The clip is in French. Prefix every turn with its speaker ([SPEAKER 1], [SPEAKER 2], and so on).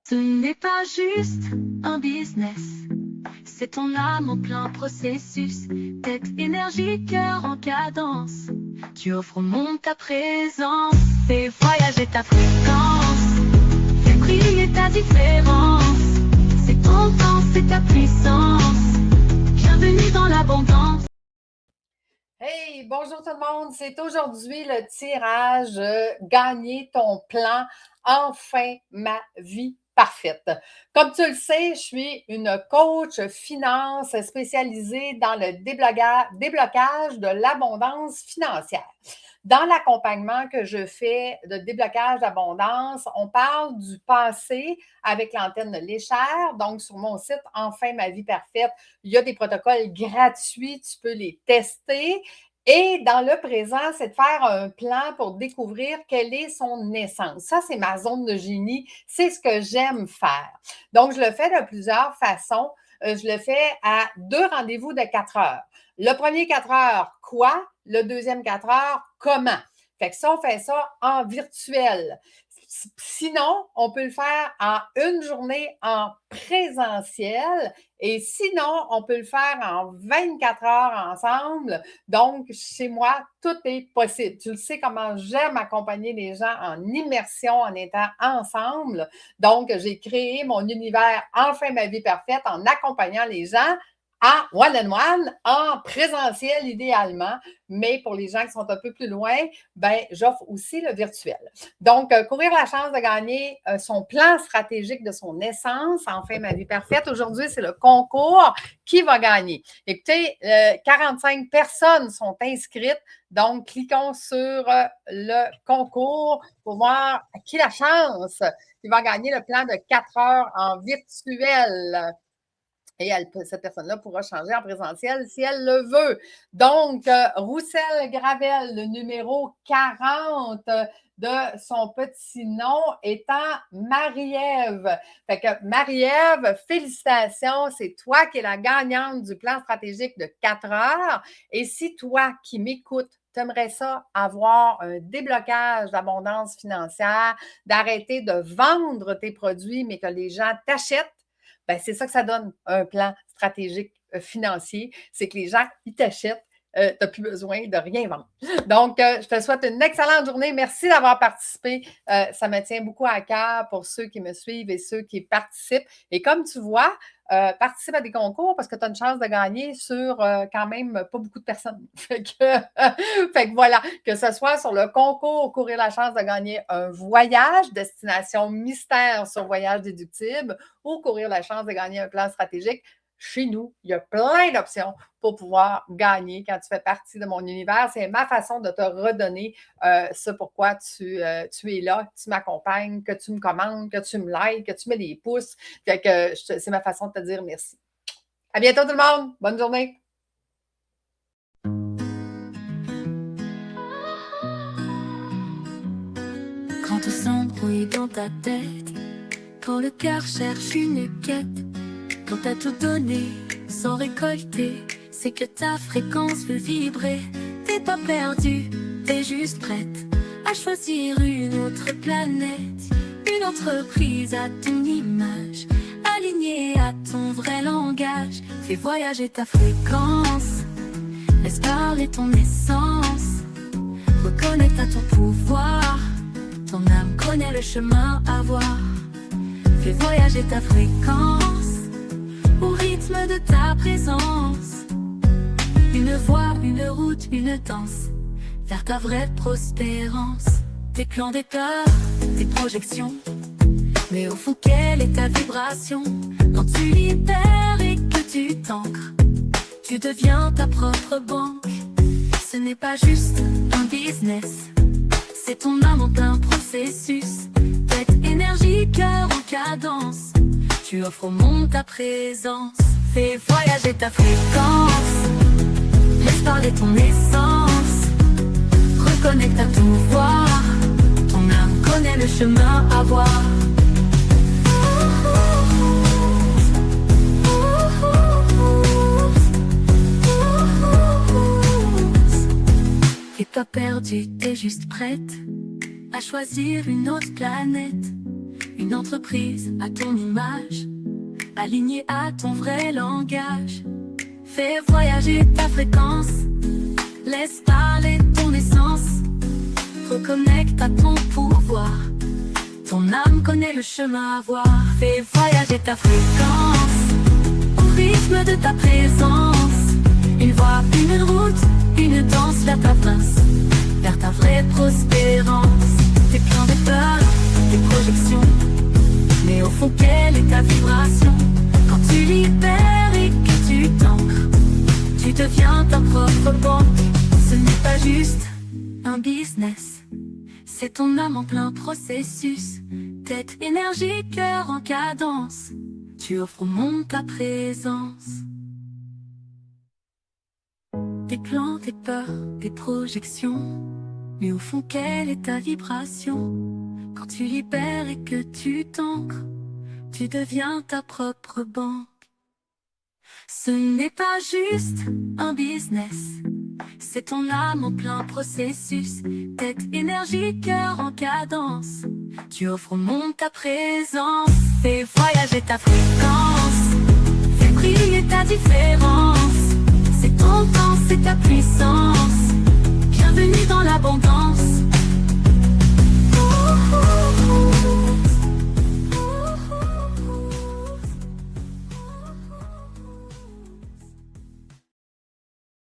[SPEAKER 1] Ce n'est pas juste un business, c'est ton âme en plein processus, tête, énergie, cœur en cadence. Tu offres au monde ta présence, fais voyager ta fréquence, fais briller ta différence. C'est ton temps, c'est ta puissance, bienvenue dans l'abondance.
[SPEAKER 2] Hey, bonjour tout le monde, c'est aujourd'hui le tirage Gagner ton plan, enfin ma vie parfaite. Comme tu le sais, je suis une coach finance spécialisée dans le déblocage de l'abondance financière. Dans l'accompagnement que je fais de déblocage d'abondance, on parle du passé avec l'antenne de Léchère. Donc, sur mon site Enfin ma vie parfaite, il y a des protocoles gratuits, tu peux les tester. Et dans le présent, c'est de faire un plan pour découvrir quelle est son essence. Ça, c'est ma zone de génie. C'est ce que j'aime faire. Donc, je le fais de plusieurs façons. Je le fais à 2 rendez-vous de 4 heures. Le premier 4 heures, quoi? Le deuxième 4 heures, comment? Fait que ça, on fait ça en virtuel. Sinon, on peut le faire en une journée en présentiel et sinon, on peut le faire en 24 heures ensemble. Donc, chez moi, tout est possible. Tu le sais comment j'aime accompagner les gens en immersion, en étant ensemble. Donc, j'ai créé mon univers Enfin ma vie parfaite en accompagnant les gens en one-on-one, en présentiel idéalement, mais pour les gens qui sont un peu plus loin, ben j'offre aussi le virtuel. Donc, courir la chance de gagner son plan stratégique de son essence, Enfin ma vie parfaite. Aujourd'hui, c'est le concours qui va gagner. Écoutez, 45 personnes sont inscrites, donc cliquons sur le concours pour voir qui a la chance qui va gagner le plan de 4 heures en virtuel. Et cette personne-là pourra changer en présentiel si elle le veut. Donc, Roussel Gravel, le numéro 40 de son petit nom étant Marie-Ève. Fait que Marie-Ève, félicitations, c'est toi qui es la gagnante du plan stratégique de 4 heures. Et si toi qui m'écoutes, tu aimerais ça avoir un déblocage d'abondance financière, d'arrêter de vendre tes produits, mais que les gens t'achètent, ben, c'est ça que ça donne, un plan stratégique financier. C'est que les gens, ils t'achètent. Tu n'as plus besoin de rien vendre. Donc, je te souhaite une excellente journée. Merci d'avoir participé. Ça me tient beaucoup à cœur pour ceux qui me suivent et ceux qui participent. Et comme tu vois, participe à des concours parce que tu as une chance de gagner sur quand même pas beaucoup de personnes. Fait que voilà, que ce soit sur le concours Courir la chance de gagner un voyage, destination mystère sur voyage déductible, ou courir la chance de gagner un plan stratégique. Chez nous, il y a plein d'options pour pouvoir gagner quand tu fais partie de mon univers. C'est ma façon de te redonner ce pourquoi tu es là, tu m'accompagnes, que tu me commandes, que tu me likes, que tu mets des pouces. Fait que c'est ma façon de te dire merci. À bientôt tout le monde. Bonne journée.
[SPEAKER 1] Quand tout s'embrouille dans ta tête, quand le cœur cherche une quête, quand t'as tout donné sans récolter, c'est que ta fréquence veut vibrer. T'es pas perdu, t'es juste prête à choisir une autre planète, une entreprise à ton image, alignée à ton vrai langage. Fais voyager ta fréquence, laisse parler ton essence, reconnecte à ton pouvoir, ton âme connaît le chemin à voir. Fais voyager ta fréquence au rythme de ta présence. Une voix, une route, une danse vers ta vraie prospérance. Tes plans, des peurs, tes projections, mais au fond quelle est ta vibration? Quand tu libères et que tu t'ancres, tu deviens ta propre banque. Ce n'est pas juste un business, c'est ton âme en plein processus, tête, énergie, cœur en cadence. Tu offres au monde ta présence. Fais voyager ta fréquence, laisse parler ton essence, reconnecte à ton pouvoir, ton âme connaît le chemin à voir. T'es pas perdu, t'es juste prête à choisir une autre planète, une entreprise à ton image, alignée à ton vrai langage. Fais voyager ta fréquence, laisse parler ton essence, reconnecte à ton pouvoir. Ton âme connaît le chemin à voir. Fais voyager ta fréquence au rythme de ta présence. Une voie, une route, une danse vers ta place, vers ta vraie prospérance. Tes plans, des peurs, tes projections, mais au fond quelle est ta vibration? Quand tu libères et que tu t'ancres, tu deviens ta propre banque. Ce n'est pas juste un business, c'est ton âme en plein processus. Tête, énergie, cœur en cadence, tu offres au monde ta présence. Tes plans, tes peurs, tes projections, mais au fond quelle est ta vibration? Quand tu libères et que tu t'ancres, tu deviens ta propre banque. Ce n'est pas juste un business, c'est ton âme en plein processus. Tête, énergie, cœur en cadence, tu offres au monde ta présence. Fais voyager ta fréquence